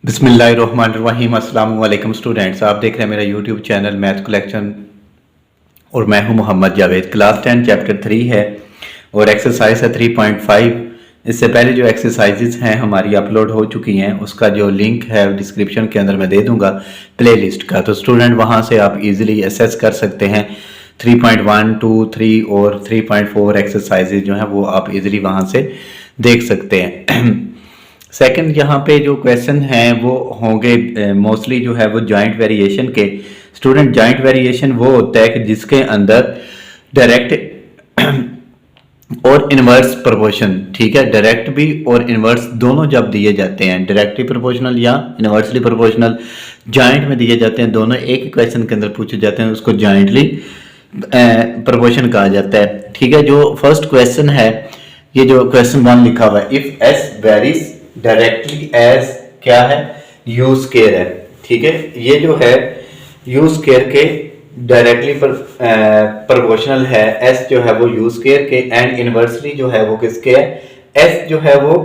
बिस्मिल्लाहिर्रहमानिर्रहीम। अस्सलाम वालेकुम स्टूडेंट्स, आप देख रहे हैं मेरा यूट्यूब चैनल मैथ कलेक्शन और मैं हूं मोहम्मद जावेद। क्लास 10 चैप्टर 3 है और एक्सरसाइज है 3.5। इससे पहले जो एक्सरसाइजेज हैं हमारी अपलोड हो चुकी हैं, उसका जो लिंक है डिस्क्रिप्शन के अंदर मैं दे दूंगा प्लेलिस्ट का, तो स्टूडेंट वहां से आप इजीली एसेस कर सकते हैं। 3.1, 2, 3 और 3.4 एक्सरसाइजेज जो हैं वो आप इजीली वहां से देख सकते हैं। सेकंड यहाँ पे जो क्वेश्चन हैं वो होंगे मोस्टली जो है वो जॉइंट वेरिएशन के। स्टूडेंट, जॉइंट वेरिएशन वो होता है कि जिसके अंदर डायरेक्ट और इनवर्स प्रोपोर्शन, ठीक है, डायरेक्ट भी और इनवर्स दोनों जब दिए जाते हैं, डायरेक्टली प्रोपोर्शनल या इनवर्सली प्रोपोर्शनल जॉइंट में दिए जाते हैं, दोनों एक ही क्वेश्चन के अंदर पूछे जाते हैं, उसको जॉइंटली प्रोपोर्शन कहा जाता है। ठीक है, जो फर्स्ट क्वेश्चन है, ये जो क्वेश्चन 1 लिखा हुआ है, if s varies directly as क्या है, यू स्केयर है। ठीक है, ये जो है यू स्केयर के डायरेक्टली प्रोपोर्शनल है, एस जो है वो यू स्केयर के, एंड इनवर्सली जो है वो किसके है, एस जो है वो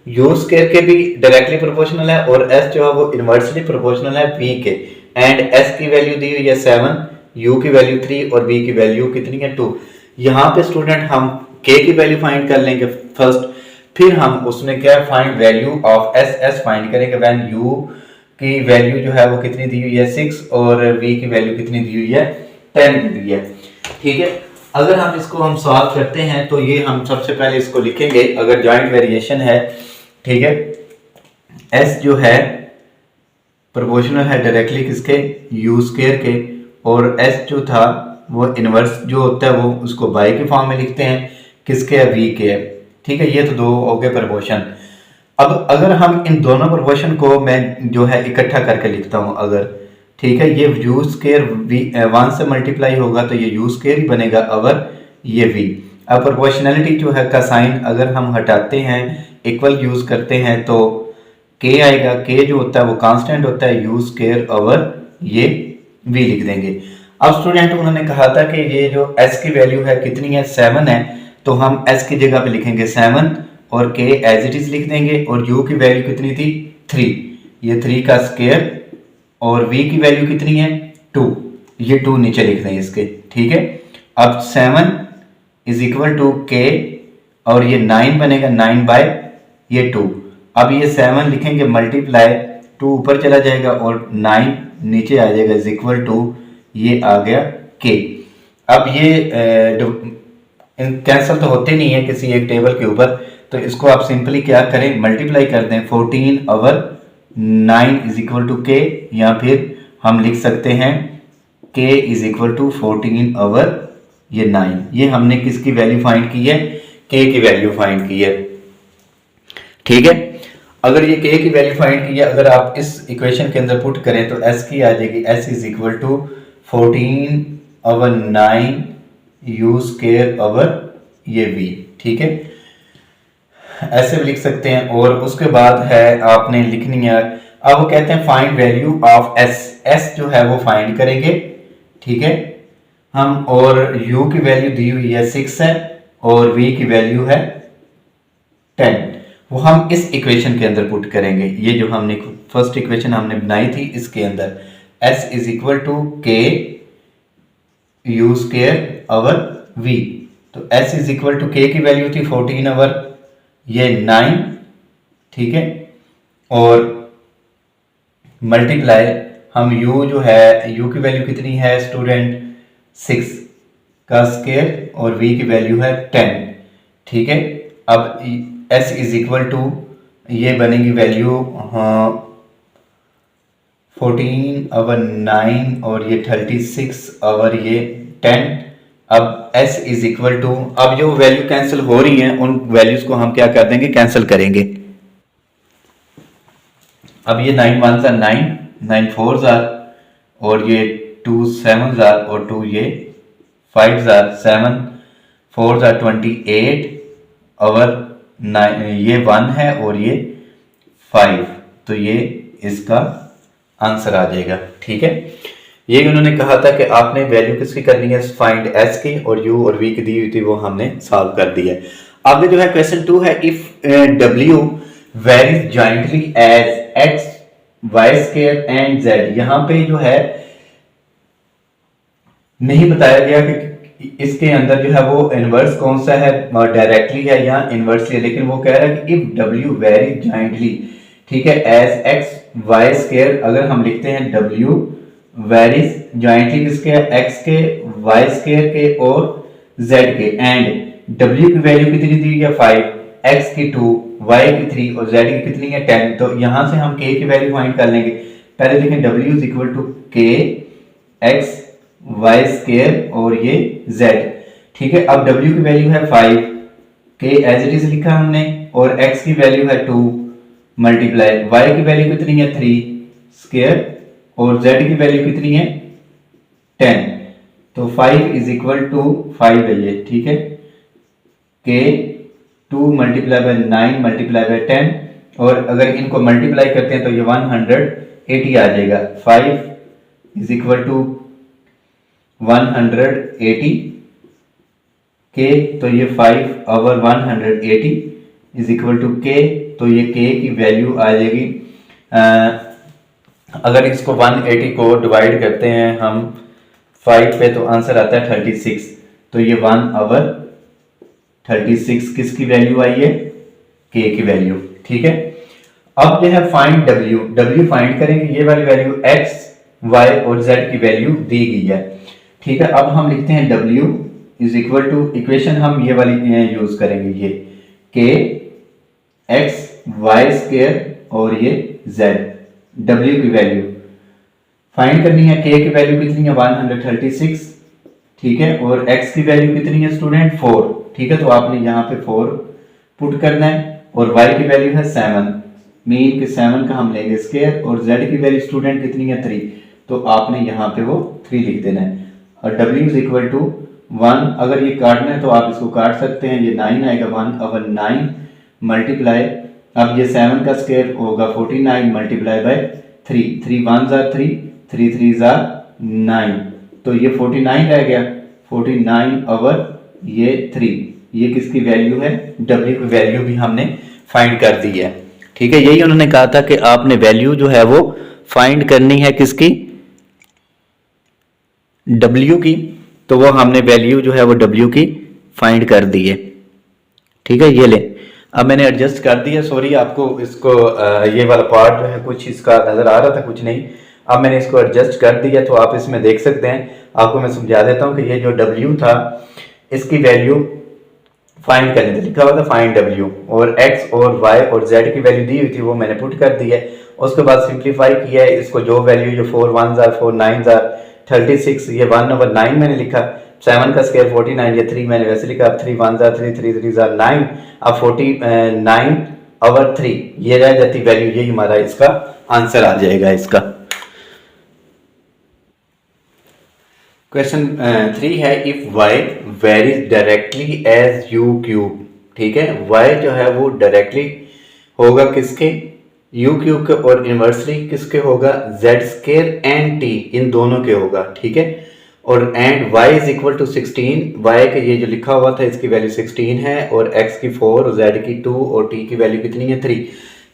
यू स्केयर के भी डायरेक्टली प्रोपोर्शनल है और एस जो है वो इनवर्सली प्रोपोर्शनल है वी के। एंड एस की वैल्यू दी हुई है 7, यू की वैल्यू 3 और वी की वैल्यू कितनी है 2। यहाँ पे स्टूडेंट हम के की वैल्यू फाइंड कर लेंगे फर्स्ट, फिर हम उसमें क्या find value of S, S find करेंगे व्हेन यू की वैल्यू जो है वो कितनी दी हुई है 6 और वी की वैल्यू कितनी दी हुई है 10 दी हुई है। ठीक है, अगर हम इसको हम सॉल्व करते हैं तो ये हम सबसे पहले इसको लिखेंगे, अगर जॉइंट वेरिएशन है, ठीक है, एस जो है प्रोपोर्शनल है डायरेक्टली किसके, यू स्क्वायर के, और एस जो था वो इनवर्स जो होता है वो उसको बाई के फॉर्म में लिखते हैं, किसके है, वी के है। ठीक है, ये तो दो हो गए प्रोपोर्शन। अब अगर हम इन दोनों प्रोपोर्शन को मैं जो है इकट्ठा करके लिखता हूं अगर, ठीक है, ये यू स्क्वायर वी 1 से मल्टीप्लाई होगा तो ये यू स्क्वायर ही बनेगा अवर ये वी। अब प्रोपोर्शनलिटी जो है का साइन अगर हम हटाते हैं, इक्वल यूज करते हैं तो के आएगा, के जो होता है वो कांस्टेंट होता है, यू स्क्वायर ओवर ये वी लिख देंगे। अब स्टूडेंट उन्होंने कहा था कि ये जो एस की वैल्यू है कितनी है, 7 है, तो हम एस की जगह पे लिखेंगे 7 और के एज इट इज लिख देंगे, और यू की वैल्यू कितनी थी 3, ये 3 का स्क्वायर, और वी की वैल्यू कितनी है 2, ये 2 नीचे लिख देंगे इसके। ठीक है, अब 7 इज इक्वल टू के और ये 9 बनेगा, 9 बाय ये 2। अब ये 7 लिखेंगे मल्टीप्लाई, 2 ऊपर चला जाएगा और 9 नीचे आ जाएगा, इज इक्वल टू ये आ गया के। अब ये कैंसिल तो होते नहीं है किसी एक टेबल के ऊपर, तो इसको आप सिंपली क्या करें, मल्टीप्लाई कर दें, 14 ओवर 9 इज इक्वल टू के, या फिर हम लिख सकते हैं के इज इक्वल टू 14 ओवर ये 9। ये हमने किसकी वैल्यू फाइंड की है, के की वैल्यू फाइंड की है। ठीक है, अगर ये के की वैल्यू फाइंड की है, अगर आप इस इक्वेशन के अंदर पुट करें तो एस की आ जाएगी, s is equal to 14 over 9 u square over ये वी। ठीक है, ऐसे भी लिख सकते हैं। और उसके बाद है आपने लिखनी है, अब वो कहते हैं find value of S, S जो है वो फाइंड करेंगे। ठीक है, हम, और यू की वैल्यू दी हुई है 6 है और वी की वैल्यू है 10, वो हम इस इक्वेशन के अंदर पुट करेंगे। ये जो हमने फर्स्ट इक्वेशन हमने बनाई थी इसके अंदर एस इज इक्वल टू के यू स्क्वायर ओवर वी, तो S is equal to k की वैल्यू थी 14 ओवर ये 9, ठीक है, और मल्टीप्लाई हम u जो है, u की वैल्यू कितनी है स्टूडेंट 6 का स्क्वायर और v की वैल्यू है 10। ठीक है, अब s इज इक्वल टू ये बनेगी वैल्यू 14 ओवर 9 और ये 36 ओवर ये 10। अब s इज इक्वल टू, अब जो वैल्यू कैंसिल हो रही हैं उन वैल्यूज को हम क्या कर देंगे, कैंसिल करेंगे। अब ये 9 1 ज़ा 9, 9 4 ज़ा, और ये 2 7 ज़ा, और 2 ये 5 ज़ा, 7 4 ज़ा 28 ओवर 9, ये 1 है और ये 5, तो ये इसका आंसर आ जाएगा। ठीक है, ये उन्होंने कहा था कि आपने वैल्यू किसकी करनी है, फाइंड एस की, और यू और वी की दी हुई थी वो हमने सॉल्व कर दी है। आगे जो है क्वेश्चन 2 है, इफ डब्ल्यू varies jointly as x y square and z. यहाँ पे जो है नहीं बताया गया कि इसके अंदर जो है वो इनवर्स कौन सा है, डायरेक्टली है या इनवर्सली है, लेकिन वो कह रहा है कि इफ डब्ल्यू वेरी जॉइंटली, ठीक है, एज एक्स वाई स्केयर, अगर हम लिखते हैं डब्ल्यू वेरीज जॉइंटली किसके, एक्स के, वाई स्केयर के और जेड के, एंड डब्ल्यू की वैल्यू कितनी दी है 5, एक्स की 2, वाई की 3 और जेड की कितनी है 10। तो यहां से हम के की वैल्यू फाइंड कर लेंगे। पहले देखें W is equal to k x y square और ये z, ठीक है। अब w की वैल्यू है 5, के एज इट इज लिखा हमने, और x की वैल्यू है 2 मल्टीप्लाई, y की वैल्यू कितनी है 3 स्केयर और z की वैल्यू कितनी है 10। तो 5 इज इक्वल टू 5 है ये, ठीक है। के 2 मल्टीप्लाई बाय 9 मल्टीप्लाई बाय 10, और अगर इनको मल्टीप्लाई करते हैं तो ये 180 आ जाएगा। 5 इज इक्वल टू 180 के, तो ये 5 ओवर 180 इज इक्वल टू के, तो ये के की वैल्यू आ जाएगी, अगर इसको 180 को डिवाइड करते हैं हम 5 पे तो आंसर आता है 36। तो ये 1 ओवर 36 किसकी वैल्यू आई है, के की वैल्यू, ठीक है। अब जो है फाइंड डब्ल्यू, डब्ल्यू फाइंड करेंगे, ये वाली वैल्यू एक्स वाई और जेड की वैल्यू दी गई है, ठीक है। अब हम लिखते हैं W is equal to, equation हम ये वाली यूज करेंगे, ये के एक्स वाई स्केयर और ये Z, W की वैल्यू फाइंड करनी है। के की वैल्यू कितनी है 136, ठीक है, और x की वैल्यू कितनी है स्टूडेंट 4, ठीक है। तो आपने यहाँ पे 4 पुट करना है, और y की वैल्यू है 7, मीन के 7 का हम लेंगे स्केयर, और z की वैल्यू स्टूडेंट कितनी है 3, तो आपने यहाँ पे वो 3 लिख देना है। और w इज इक्वल टू 1, अगर ये काटना है तो आप इसको काट सकते हैं, ये 9 आएगा 1 ओवर 9 मल्टीप्लाई, अब ये 7 का स्क्वायर होगा 49 मल्टीप्लाई बाय 3, 3 1 जार 3, 3 3 जार 9, तो ये 49 रह गया, 49 ओवर ये 3, ये किसकी वैल्यू है, w की वैल्यू भी हमने फाइंड कर दी है, ठीक है। यही उन्होंने कहा था कि आपने वैल्यू जो है वो फाइंड करनी है किसकी, W की, तो वो हमने वैल्यू जो है वो W की फाइंड कर दी है, ठीक है। ये ले, अब मैंने एडजस्ट कर दिया, सॉरी आपको इसको ये वाला पार्ट जो है कुछ इसका नजर आ रहा था, कुछ नहीं, अब मैंने इसको एडजस्ट कर दिया, तो आप इसमें देख सकते हैं। आपको मैं समझा देता हूँ कि ये जो W था इसकी वैल्यू फाइंड करनी थी, लिखा हुआ था फाइंड W, और X और Y और Z की वैल्यू दी हुई थी वो मैंने पुट कर दी है। उसके बाद सिंप्लीफाई किया है इसको, जो वैल्यू जो 4 1 जार 4 9 जार 36, ये 1 ओवर 9 मैंने लिखा, 7 का स्क्वायर 49, ये 3 मैंने वैसे लिखा, अब 3 1 जार 3 3 3 जार 9, अब 49 ओवर 3 ये रह जाती वैल्यू, यही हमारा इसका आंसर आ जाएगा इसका। क्वेश्चन 3 है, if y varies directly as u cube, ठीक है, y जो है वो डायरेक्टली होगा किसके, u क्यूब के, और इनवर्सली किसके होगा, z स्केयर एंड t, इन दोनों के होगा, ठीक है। और and y is equal to 16, y के ये जो लिखा हुआ था इसकी वैल्यू 16 है, और x की 4 और z की 2 और t की वैल्यू कितनी है 3।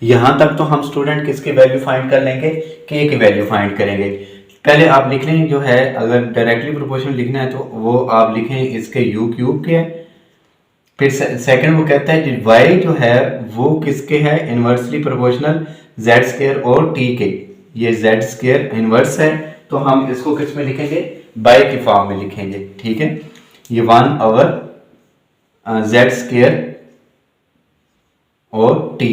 यहाँ तक तो हम स्टूडेंट किसकी वैल्यू फाइंड कर लेंगे, k की वैल्यू फाइंड करेंगे। पहले आप लिख लें जो है, अगर डायरेक्टली प्रोपोर्शनल लिखना है तो वो आप लिखें इसके u क्यूब के है, फिर सेकंड वो कहता है कि y जो है वो किसके है, इनवर्सली प्रोपोर्शनल z स्क्वायर और t के, ये z स्क्वायर इनवर्स है, तो हम इसको किस में लिखेंगे, बाय की फॉर्म में लिखेंगे, ठीक है। ये 1 ओवर z स्क्वायर और t,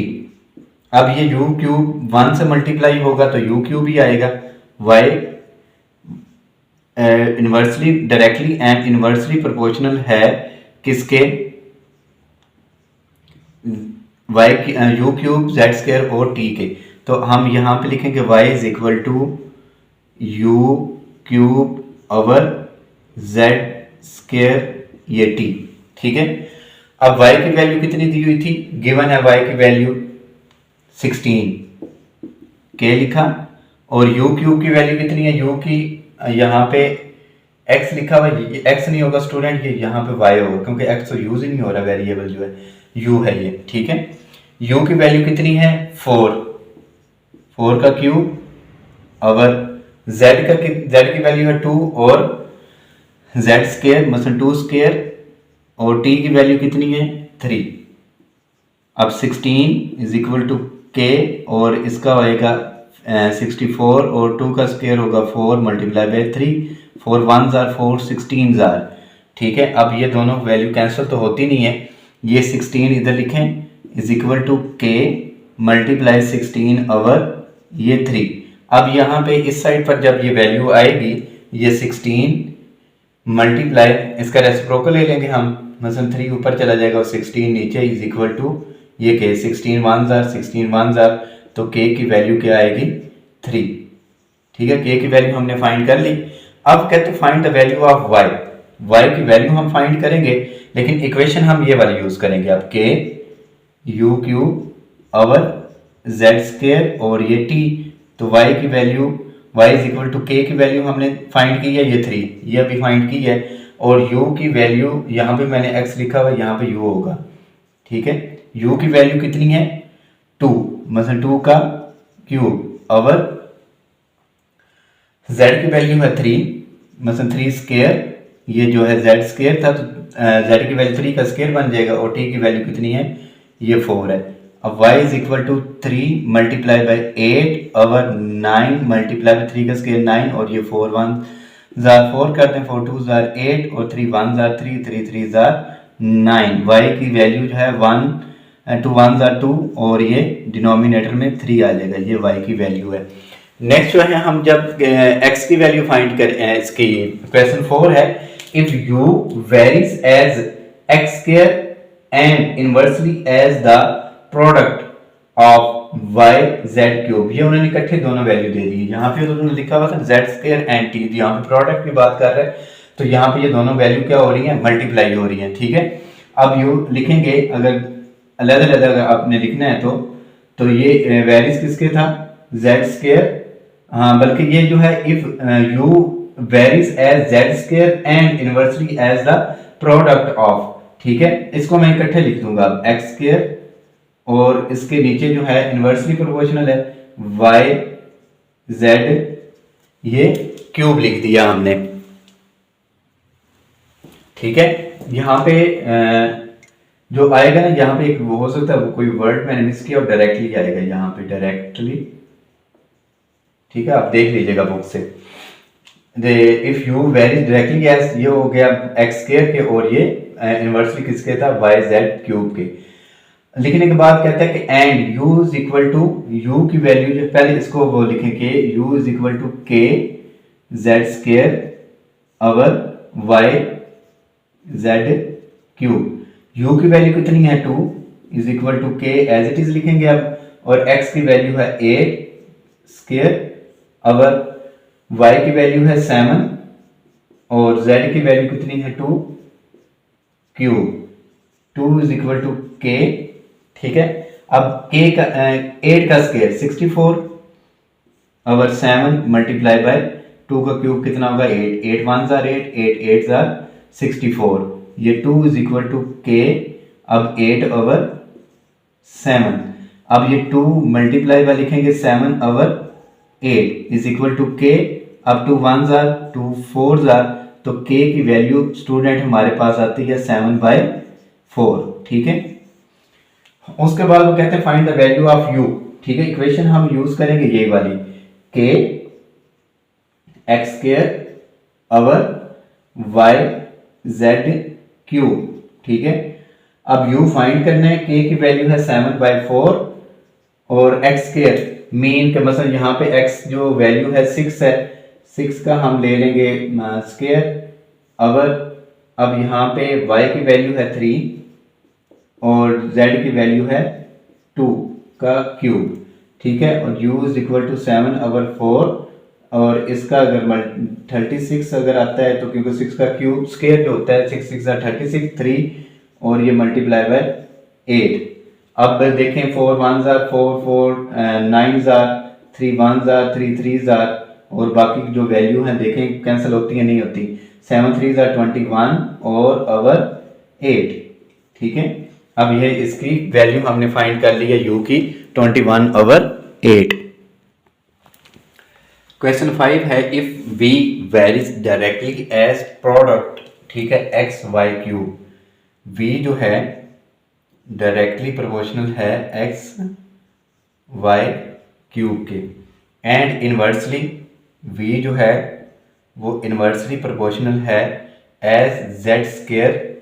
अब ये u क्यूब 1 से मल्टीप्लाई होगा तो u क्यूब ही आएगा, y inversely directly and inversely proportional है किसके, y की u क्यूब z स्क्वायर और t के, तो हम यहाँ पे लिखेंगे y is equal to u cube over z square ये t, ठीक है। अब y की वैल्यू कितनी दी हुई थी, गिवन है y की वैल्यू 16, k लिखा, और u क्यूब की वैल्यू कितनी है, u की यहाँ पे x लिखा हुआ है, ये x नहीं होगा स्टूडेंट, ये यहाँ पे y होगा, क्योंकि x तो यूज ही नहीं हो रहा, वेरिएबल जो है u है ये, ठीक है। u की वैल्यू कितनी है 4, 4 का क्यूब और z की वैल्यू है 2 और z स्केयर मतलब 2 स्केयर और t की वैल्यू कितनी है 3। अब 16 इज इक्वल टू k और इसका होएगा 64 और 2 का स्केयर होगा 4 मल्टीप्लाई बाई 3, 4 1 जार 4 16 जार। ठीक है, अब ये दोनों वैल्यू कैंसिल तो होती नहीं है, ये 16 इधर लिखें is equal to k multiply 16 over ये 3। अब यहाँ पे इस साइड पर जब ये वैल्यू आएगी ये 16 मल्टीप्लाई इसका रेसिप्रोकल ले लेंगे हम, मतलब 3 ऊपर चला जाएगा और 16 नीचे इज इक्वल टू ये के 16 1 जार 16 1 जार, तो k की वैल्यू क्या आएगी 3। ठीक है, k की वैल्यू हमने फाइंड कर ली। अब कहते find the value of y की वैल्यू हम फाइंड करेंगे, लेकिन इक्वेशन हम ये वाली यूज करेंगे। अब k u cube over z square और ये t, तो y की value y is equal to k की वैल्यू हमने फाइंड की है ये 3, ये अभी फाइंड की है, और u की वैल्यू यहाँ पे मैंने x लिखा हुआ है, यहाँ पे u होगा। ठीक है, u की वैल्यू कितनी है 2 मतलब 2 का क्यूब ओवर z की वैल्यू है 3 मतलब 3 स्क्वायर, ये जो है z स्क्वायर था तो z की वैल्यू 3 का स्क्वायर बन जाएगा, और t की वैल्यू कितनी है ये 4 है। अब y is equal to 3 multiply by 8 over 9 multiply by 3 का स्क्वायर 9, और ये 4 1 जार 4 करते हैं, 4 2 जार 8 और 3 1 जार 3 3 3 जार 9। y की वैल्यू जो है 1 2 1 जार 2 और ये डिनोमिनेटर में 3 आ जाएगा, ये y की वैल्यू है। नेक्स्ट जो है हम जब x की वैल्यू फाइंड करें, इसकी क्वेश्चन 4 है if u varies as x square and inversely as the product of y z cube, ये उन्होंने इकट्ठे दोनों वैल्यू दे दी। यहाँ पे उन्होंने लिखा हुआ था z स्क्वायर एंड t, यहाँ पे प्रोडक्ट की बात कर रहे हैं, तो यहाँ पे ये दोनों वैल्यू क्या हो रही है मल्टीप्लाई हो रही है। ठीक है, अब यू लिखेंगे अगर अलग अलग अगर आपने लिखना है तो ये वेरीज किसके था z स्क्वायर, हाँ बल्कि ये जो है if u varies as z square and inversely as the product of. ठीक है, इसको मैं इकट्ठे लिख दूंगा x स्क्वायर और इसके नीचे जो है इनवर्सली प्रोपोर्शनल है y z, ये क्यूब लिख दिया हमने। ठीक है, यहाँ पे जो आएगा ना यहाँ पे एक वो हो सकता है वो कोई वर्ड मैंने मिस किया और डायरेक्टली आएगा यहाँ पे डायरेक्टली। ठीक है, आप देख लीजिएगा बुक से। If u varies directly as, ये हो गया एक्स स्क्वायर के और ये इनवर्सली किसके था वाई जेड क्यूब के। लिखने के बाद कहता है कि and u is equal to u की वैल्यू जो पहले इसको वो लिखें कि u is equal to k z square over y z cube. u की वैल्यू कितनी है 2 is equal to k as it is लिखेंगे अब, और x की वैल्यू है 8 स्क्वायर ओवर y की वैल्यू है 7 और z की वैल्यू कितनी है 2 cube. 2 is equal to k। ठीक है, अब k का 8 का स्क्वायर 64 ओवर 7 मल्टीप्लाई बाय 2 का क्यूब कितना होगा 8, 8 1 जार 8, 8 8 जार 64, ये 2 इज इक्वल टू k। अब 8 ओवर 7, अब ये 2 मल्टीप्लाई बाय लिखेंगे 7 over 8 is equal to k। अब 2 1 जार 2 4 जार, तो k की वैल्यू स्टूडेंट हमारे पास आती है 7/4। ठीक है, उसके बाद वो कहते हैं find the value of u। ठीक है, इक्वेशन हम यूज करेंगे ये वाली k x square over y z cube. ठीक है, अब u फाइंड करना है, k की वैल्यू है 7/4 और x स्क्वायर मीन के मतलब यहाँ पे x जो वैल्यू है 6 है, 6 का हम ले लेंगे स्क्वायर ओवर, अब यहाँ पे y की वैल्यू है 3 और z की वैल्यू है 2 का क्यूब। ठीक है, और u इज इक्वल टू 7/4 और इसका अगर 36 अगर आता है तो क्योंकि 6 का क्यूब स्क्वायर जो होता है 6 6 36 3 और ये मल्टीप्लाई बाय 8। अब देखें 4 1 जार 4 4 9 जार 3 1 जार 3 3 जार और बाकी जो वैल्यू हैं देखें कैंसिल होती है नहीं होती, 7 3 जार 21 और ओवर 8। ठीक है, अब ये इसकी वैल्यू हमने फाइंड कर ली है u की 21/8। क्वेश्चन 5 है if v varies directly as product, ठीक है, एक्स वाई क्यूब। v जो है डायरेक्टली प्रोपोर्शनल है एक्स वाई क्यूब के, एंड इनवर्सली v जो है वो इनवर्सली प्रोपोर्शनल है as z square.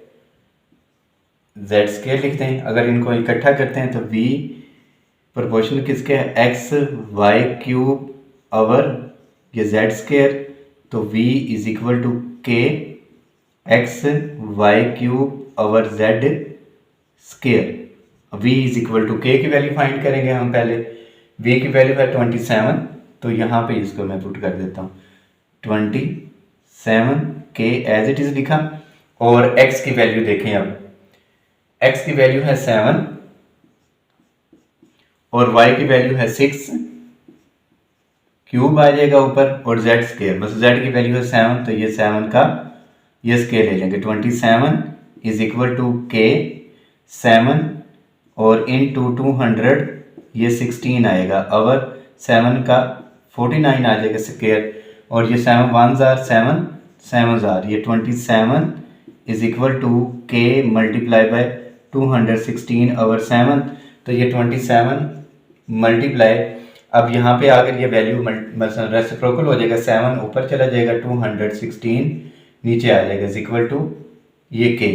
Z square लिखते हैं, अगर इनको इकट्ठा करते हैं तो v प्रोपोर्शनल किसके है, एक्स वाई क्यूब ओवर ये जेड स्केयर, तो v is equal to k x Y cube over z square. v is equal to k की वैल्यू फाइंड करेंगे हम पहले। v की वैल्यू है 27, तो यहाँ पे इसको मैं पुट कर देता हूँ 27 के एज इट इज लिखा, और x की वैल्यू देखें। अब x की वैल्यू है 7 और y की वैल्यू है 6, क्यूब आ जाएगा ऊपर, और z स्केयर, बस z की वैल्यू है 7, तो ये 7 का ये स्केयर ले लेंगे। 27 इज इक्वल टू के 7 और इन टू 200 ये 16 आएगा, और 7 का 49 आ जाएगा स्केयर, और ये 7 1s are 7 7s are, ये 27 इज इक्वल टू के मल्टीप्लाई बाय 216 ओवर 7, तो ये 27 मल्टीप्लाई, अब यहाँ पे अगर ये वैल्यू रेसिप्रोकल हो जाएगा, 7 ऊपर चला जाएगा, 216 नीचे आ जाएगा, इज इक्वल टू ये के।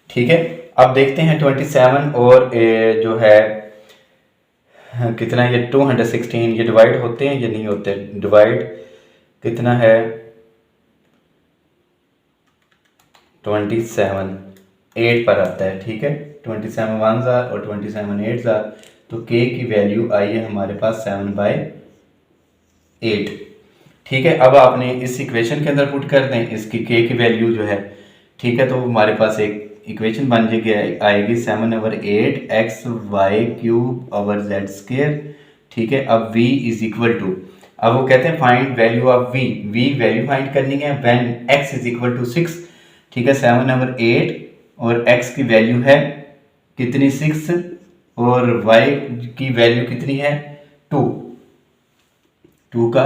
ठीक है, अब देखते हैं 27 और जो है कितना, ये 216 ये डिवाइड होते हैं, ये नहीं होते डिवाइड, कितना है 27 8 पर आता है। ठीक है, 27 1s are और 27 8s are, तो k की वैल्यू आई है हमारे पास 7/8। ठीक है, अब आपने इस इक्वेशन के अंदर पुट कर दें इसकी k की वैल्यू जो है। ठीक है, तो हमारे पास एक इक्वेशन बन जाएगी, आएगी 7/8 x Y cube over z square. ठीक है, अब v इज इक्वल टू, अब वो कहते हैं find value of v value find करनी है when x is equal to 6। ठीक है, 7/8 और x की वैल्यू है कितनी 6 और y की वैल्यू कितनी है 2 का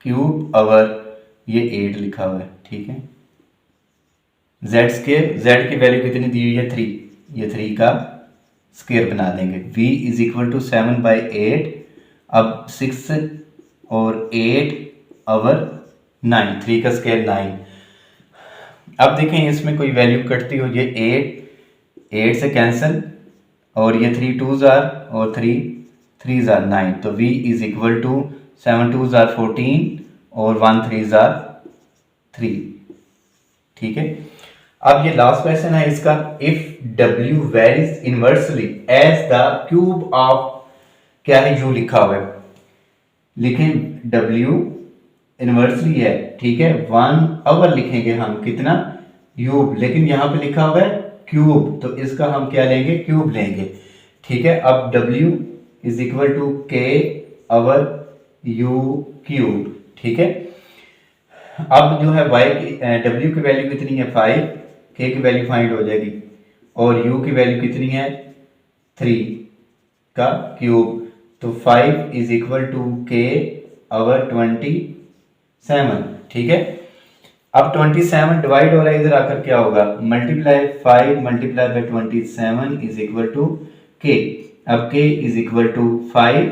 क्यूब ओवर ये 8 लिखा हुआ है। ठीक है, z स्केयर, z की वैल्यू कितनी दी हुई है 3, ये 3 का स्केयर बना देंगे। v इज इक्वल टू 7/8, अब 6 और 8 ओवर 9, 3 का स्केयर 9। अब देखें इसमें कोई वैल्यू कटती हो, ये 8 से कैंसिल, और ये 3 2s are और 3 3s are 9, तो v is equal to 7 2s are 14 और 1 3s are 3। ठीक है, अब ये लास्ट क्वेश्चन है इसका, if w varies inversely as the cube of, क्या है u लिखा हुआ है, लिखें w इनवर्सली है। ठीक है, 1/, लिखेंगे हम कितना u, लेकिन यहाँ पे लिखा हुआ है क्यूब, तो इसका हम क्या लेंगे, क्यूब लेंगे। ठीक है, अब w is equal to k over u cube. ठीक है, अब जो है y की w की वैल्यू कितनी है 5, k की वैल्यू फाइंड हो जाएगी, और u की वैल्यू कितनी है 3 का क्यूब, तो 5 is equal to k over 27। ठीक है, अब 27 डिवाइड हो रहा है, इधर आकर क्या होगा, multiply 5 multiply by 27 is equal to k। अब k इज इक्वल टू 5,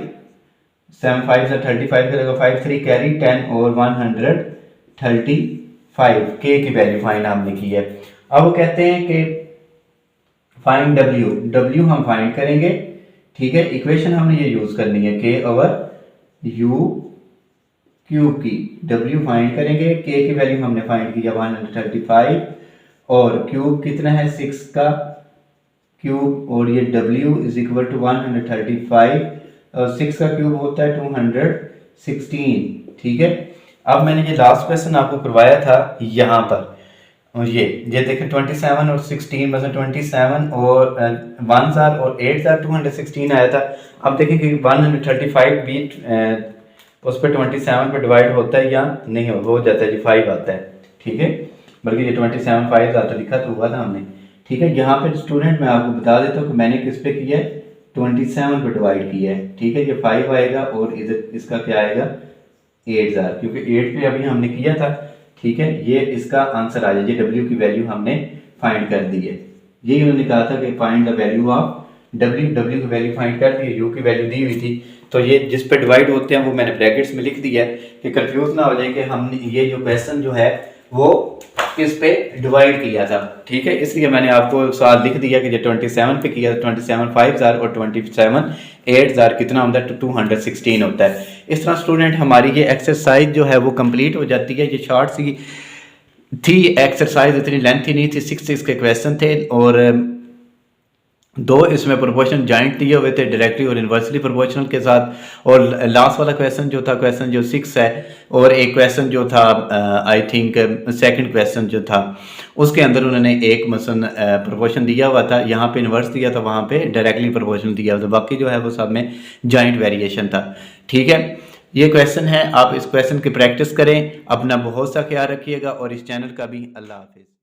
7 5 से 35 करेगा, 5 3 कैरी 10 और 135, k की वैल्यू फाइंड हमने की है। अब वो कहते हैं कि फाइंड w हम फाइंड करेंगे। ठीक है, इक्वेशन हमने ये यूज करनी है k ओवर u क्यूब की, w फाइंड करेंगे, k की वैल्यू हमने फाइंड किया 135 और क्यूब कितना है 6 का क्यूब, और ये w इज इक्वल टू 135 और 6 का क्यूब होता है 216। ठीक है, अब मैंने ये लास्ट क्वेश्चन आपको करवाया था यहाँ पर, और ये देखें 27 और 16, बस 27 और 1s are और 8s are 216 आया था। अब देखें कि 135 भी उस पर 27 पर डिवाइड होता है या नहीं, हो जाता है जी 5 आता है। ठीक है, बल्कि ये 27 5 आता लिखा तो हुआ था हमने। ठीक है, यहाँ पे स्टूडेंट मैं आपको बता देता हूँ कि मैंने किस पे किया है, 27 पे डिवाइड किया है। ठीक है, ये 5 आएगा और इधर इसका क्या आएगा 8000, क्योंकि 8 पे अभी हमने किया था, ठीक है। ये इसका आंसर आ जाए, ये डब्ल्यू की वैल्यू हमने फाइंड कर दी है। यही उन्होंने कहा था कि find the value of W, W की वैल्यू फाइंड कर दी है, यू की वैल्यू दी हुई थी। तो ये जिस पे डिवाइड होते हैं वो मैंने ब्रैकेट्स में लिख दिया है कि कंफ्यूज ना हो जाए कि हमने ये जो क्वेश्चन जो है वो किस पे डिवाइड किया था, ठीक है। इसलिए मैंने आपको सवाल लिख दिया कि जो 27 पे किया था 27 5000 और 27 8000 कितना होता है, तो 216 होता है। इस तरह स्टूडेंट हमारी ये एक्सरसाइज जो है वो कंप्लीट हो जाती है। ये शॉर्ट सी थी एक्सरसाइज, इतनी लेंथी नहीं थी, 6 इसके क्वेश्चन थे और 2 इसमें प्रोपोर्शन जॉइंट दिए हुए थे डायरेक्टली और इन्वर्सली प्रोपोर्शनल के साथ। और लास्ट वाला क्वेश्चन जो था, क्वेश्चन जो 6 है, और एक क्वेश्चन जो था आई थिंक सेकंड क्वेश्चन जो था उसके अंदर उन्होंने एक मसलन प्रोपोर्शन दिया हुआ था, यहाँ पे इन्वर्स दिया था, वहाँ पे डायरेक्टली प्रोपोर्शनल दिया हुआ था, बाकी जो है वो सब में जॉइंट वेरिएशन था, ठीक है। ये क्वेश्चन है, आप इस क्वेश्चन की प्रैक्टिस करें, अपना बहुत सा ख्याल रखिएगा और इस चैनल का भी। अल्लाह हाफिज़।